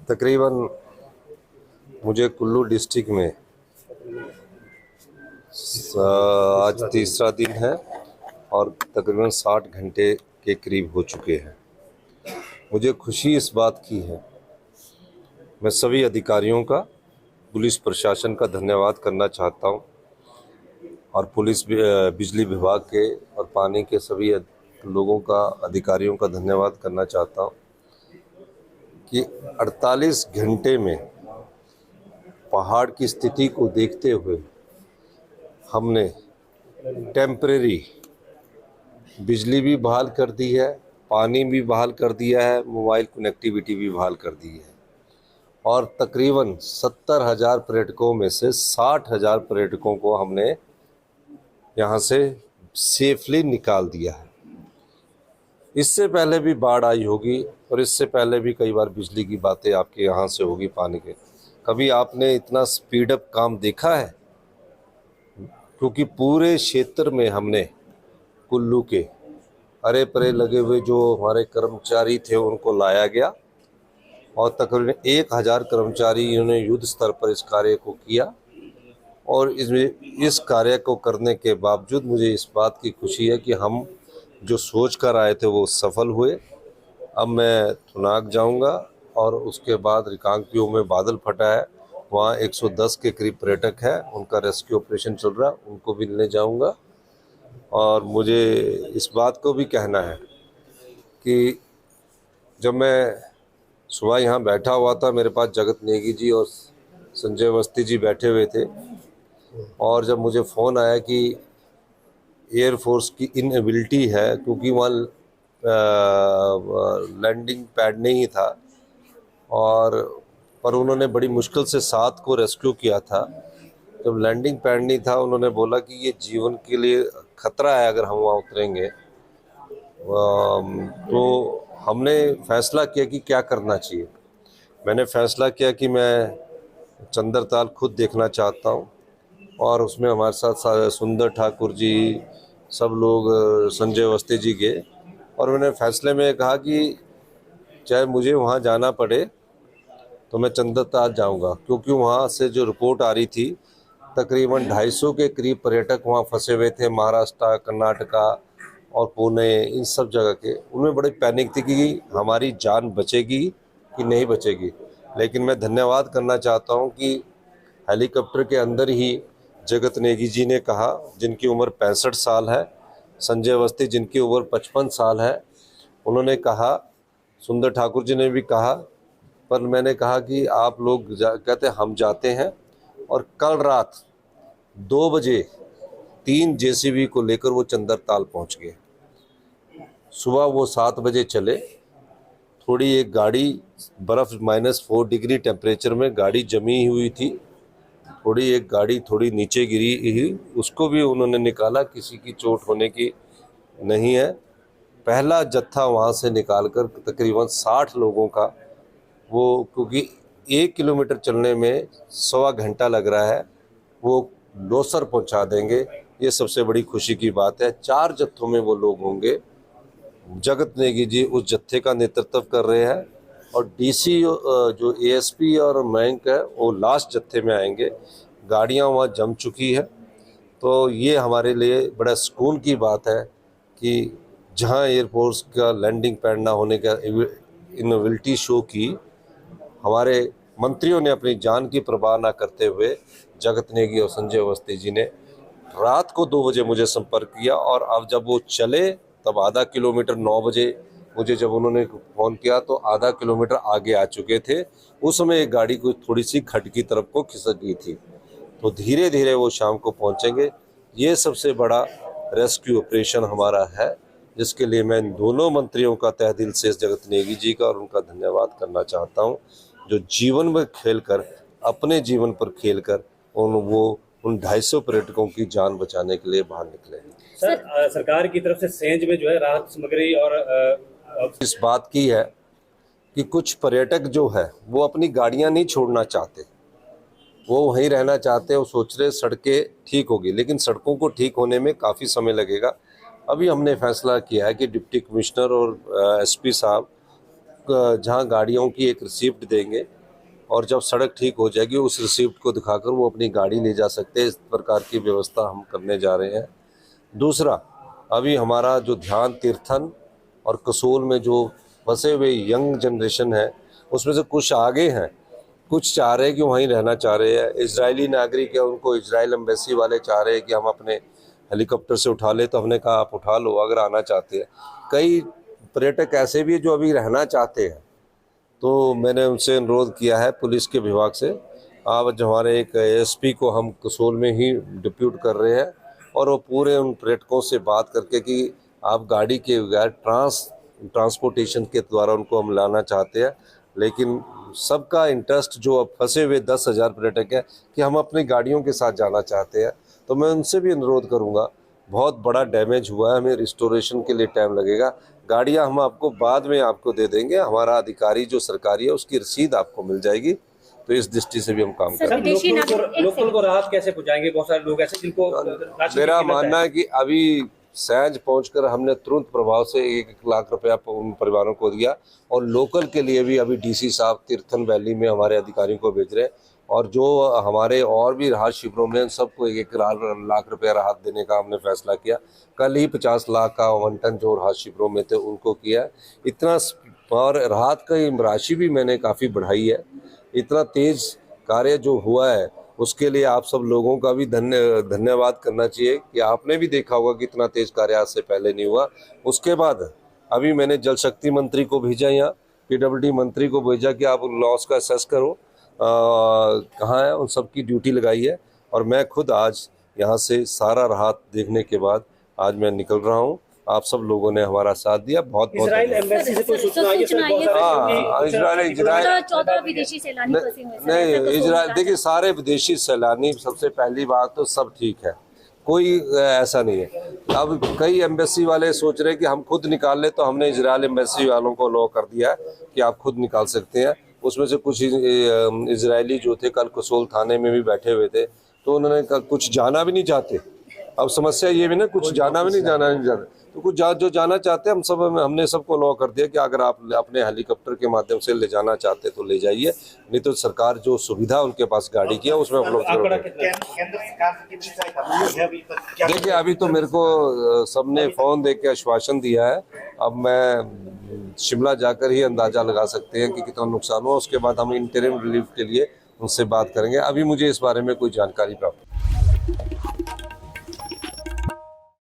तकरीबन मुझे कुल्लू डिस्ट्रिक्ट में आज तीसरा दिन है और तकरीबन 60 घंटे के करीब हो चुके हैं। मुझे खुशी इस बात की है, मैं सभी अधिकारियों का, पुलिस प्रशासन का धन्यवाद करना चाहता हूं और बिजली विभाग के और पानी के सभी लोगों का, अधिकारियों का धन्यवाद करना चाहता हूं कि 48 घंटे में पहाड़ की स्थिति को देखते हुए हमने टेम्परेरी बिजली भी बहाल कर दी है, पानी भी बहाल कर दिया है, मोबाइल कनेक्टिविटी भी बहाल कर दी है और तकरीबन 70,000 पर्यटकों में से 60,000 पर्यटकों को हमने यहाँ से सेफली निकाल दिया है। इससे पहले भी बाढ़ आई होगी और इससे पहले भी कई बार बिजली की बातें आपके यहाँ से होगी, पानी के। कभी आपने इतना स्पीड अप काम देखा है? क्योंकि पूरे क्षेत्र में हमने कुल्लू के अरे परे लगे हुए जो हमारे कर्मचारी थे उनको लाया गया और तकरीबन 1000 कर्मचारी इन्होंने युद्ध स्तर पर इस कार्य को किया और इस कार्य को करने के बावजूद मुझे इस बात की खुशी है कि हम जो सोच कर आए थे वो सफल हुए। अब मैं थुनाग जाऊंगा और उसके बाद रिकांगपिओ में बादल फटा है, वहाँ 110 के करीब पर्यटक है, उनका रेस्क्यू ऑपरेशन चल रहा है, उनको भी लेने जाऊंगा। और मुझे इस बात को भी कहना है कि जब मैं सुबह यहाँ बैठा हुआ था, मेरे पास जगत नेगी जी और संजय अवस्थी जी बैठे हुए थे और जब मुझे फ़ोन आया कि एयरफोर्स की इनएबिलिटी है क्योंकि वहाँ लैंडिंग पैड नहीं था और पर उन्होंने बड़ी मुश्किल से 7 को रेस्क्यू किया था। जब लैंडिंग पैड नहीं था उन्होंने बोला कि ये जीवन के लिए खतरा है अगर हम वहाँ उतरेंगे। तो हमने फैसला किया कि क्या करना चाहिए। मैंने फैसला किया कि मैं चंद्रताल खुद देखना चाहता हूँ और उसमें हमारे साथ सुंदर ठाकुर जी, सब लोग, संजय अवस्थी जी गए और मैंने फैसले में कहा कि चाहे मुझे वहाँ जाना पड़े तो मैं चंद्रताल जाऊँगा, क्योंकि वहाँ से जो रिपोर्ट आ रही थी तकरीबन 250 के करीब पर्यटक वहाँ फंसे हुए थे, महाराष्ट्र, कर्नाटका और पुणे, इन सब जगह के। उनमें बड़ी पैनिक थी कि हमारी जान बचेगी कि नहीं बचेगी। लेकिन मैं धन्यवाद करना चाहता हूँ कि हेलीकॉप्टर के अंदर ही जगत नेगी जी ने कहा, जिनकी उम्र 65 साल है, संजय अवस्थी जिनकी उम्र 55 साल है, उन्होंने कहा, सुंदर ठाकुर जी ने भी कहा, पर मैंने कहा कि आप लोग कहते हम जाते हैं। और कल रात 2 बजे 3 जेसीबी को लेकर वो चंद्रताल पहुंच गए। सुबह वो 7 बजे चले। थोड़ी एक गाड़ी बर्फ़ -4 डिग्री टेम्परेचर में गाड़ी जमी हुई थी, थोड़ी एक गाड़ी थोड़ी नीचे गिरी ही, उसको भी उन्होंने निकाला, किसी की चोट होने की नहीं है। पहला जत्था वहाँ से निकालकर तकरीबन 60 लोगों का, वो क्योंकि 1 किलोमीटर चलने में 1.25 घंटा लग रहा है, वो लोसर पहुँचा देंगे। ये सबसे बड़ी खुशी की बात है। 4 जत्थों में वो लोग होंगे। जगत नेगी जी उस जत्थे का नेतृत्व कर रहे हैं और डीसी जो एएसपी और मयंक है वो लास्ट जत्थे में आएंगे। गाड़ियां वहाँ जम चुकी है, तो ये हमारे लिए बड़ा सुकून की बात है कि जहां एयरफोर्स का लैंडिंग पैड ना होने का इनएबिलिटी शो की, हमारे मंत्रियों ने अपनी जान की परवाह ना करते हुए जगत नेगी और संजय अवस्थी जी ने रात को 2 बजे मुझे संपर्क किया और अब जब वो चले तब आधा किलोमीटर 9 बजे मुझे जब उन्होंने फ़ोन किया तो आधा किलोमीटर आगे आ चुके थे। उस समय एक गाड़ी को थोड़ी सी खड्ड की तरफ को खिसक गई थी, तो धीरे धीरे वो शाम को पहुंचेंगे। ये सबसे बड़ा रेस्क्यू ऑपरेशन हमारा है, जिसके लिए मैं दोनों मंत्रियों का तहे दिल से, जगत नेगी जी का और उनका धन्यवाद करना चाहता हूँ, जो जीवन में खेलकर, अपने जीवन पर खेलकर उन 250 पर्यटकों की जान बचाने के लिए बाहर निकले हैं। सर, सरकार की तरफ से सेंध में जो है राहत सामग्री और इस बात की है कि कुछ पर्यटक जो है वो अपनी गाड़ियां नहीं छोड़ना चाहते, वो वहीं रहना चाहते हैं। वो सोच रहे सड़कें ठीक होगी, लेकिन सड़कों को ठीक होने में काफ़ी समय लगेगा। अभी हमने फैसला किया है कि डिप्टी कमिश्नर और एसपी साहब जहां गाड़ियों की एक रिसिप्ट देंगे और जब सड़क ठीक हो जाएगी उस रिसिप्ट को दिखाकर वो अपनी गाड़ी ले जा सकते हैं। इस प्रकार की व्यवस्था हम करने जा रहे हैं। दूसरा, अभी हमारा जो ध्यान तीर्थन और कसोल में जो बसे हुए यंग जनरेशन है उसमें से कुछ आगे हैं, कुछ चाह रहे हैं कि वहीं रहना चाह रहे हैं। इजरायली नागरिक है, उनको इजराइल एम्बेसी वाले चाह रहे हैं कि हम अपने हेलीकॉप्टर से उठा ले, तो हमने कहा आप उठा लो अगर आना चाहते हैं। कई पर्यटक ऐसे भी जो अभी रहना चाहते हैं, तो मैंने उनसे अनुरोध किया है पुलिस के विभाग से, आज हमारे एक एसपी को हम कसोल में ही डिप्यूट कर रहे हैं और वो पूरे उन पर्यटकों से बात करके कि आप गाड़ी के बगैर ट्रांसपोर्टेशन के द्वारा उनको हम लाना चाहते हैं, लेकिन सबका इंटरेस्ट जो अब फंसे हुए 10,000 पर्यटक है कि हम अपनी गाड़ियों के साथ जाना चाहते हैं। तो मैं उनसे भी अनुरोध करूंगा, बहुत बड़ा डैमेज हुआ है, हमें रिस्टोरेशन के लिए टाइम लगेगा, गाड़ियां हम आपको बाद में आपको दे देंगे, हमारा अधिकारी जो सरकारी है उसकी रसीद आपको मिल जाएगी। तो इस दृष्टि से भी हम काम कर रहे हैं। लोकल को राहत कैसे पहुंचाएंगे? बहुत सारे लोग ऐसे जिनको मेरा मानना है कि अभी सैंज पहुंचकर हमने तुरंत प्रभाव से 1 लाख रुपया उन परिवारों को दिया और लोकल के लिए भी अभी डीसी साहब तीर्थन वैली में हमारे अधिकारियों को भेज रहे हैं और जो हमारे और भी राहत शिविरों में सबको 1 लाख रुपया राहत देने का हमने फैसला किया। कल ही 50 लाख का आवंटन जो राहत शिविरों में थे उनको किया। इतना और राहत की राशि भी मैंने काफ़ी बढ़ाई है। इतना तेज कार्य जो हुआ है उसके लिए आप सब लोगों का भी धन्यवाद करना चाहिए कि आपने भी देखा होगा कि इतना तेज कार्य आज से पहले नहीं हुआ। उसके बाद अभी मैंने जल शक्ति मंत्री को भेजा, यहाँ पीडब्ल्यूडी मंत्री को भेजा कि आप लॉस का असेस करो कहाँ है, उन सब की ड्यूटी लगाई है और मैं खुद आज यहाँ से सारा राहत देखने के बाद आज मैं निकल रहा हूँ। आप सब लोगों ने हमारा साथ दिया, बहुत बहुत इजराइल एम्बेसी से कोई सूचना आई है सर? इजराइल 14 विदेशी सैलानी फंसे हुए हैं। नहीं, इजराइल देखिए सारे विदेशी सैलानी, सबसे पहली बात तो सब ठीक है, कोई ऐसा नहीं है। अब कई एम्बेसी वाले सोच रहे हैं कि हम खुद निकाल ले, तो हमने इजराइल एम्बेसी वालों को लॉ कर दिया है कि आप खुद निकाल सकते हैं। उसमें से कुछ इजरायली जो थे कल कसोल थाने में भी बैठे हुए थे, तो उन्होंने कुछ जाना भी नहीं चाहते। अब समस्या ये भी ना, कुछ जाना भी नहीं चाहते, तो कुछ जो जाना चाहते हैं हमने सबको लॉ कर दिया कि अगर आप अपने हेलीकॉप्टर के माध्यम से ले जाना चाहते तो ले जाइए, नहीं तो सरकार जो सुविधा उनके पास गाड़ी की है उसमें उपलब्ध करोगे। देखिए अभी तो मेरे को सबने फोन दे के आश्वासन दिया है, अब मैं शिमला जाकर ही अंदाजा लगा सकते हैं कि कितना नुकसान हुआ। उसके बाद हम इंटरिम रिलीफ के लिए उनसे बात करेंगे। अभी मुझे इस बारे में कोई जानकारी प्राप्त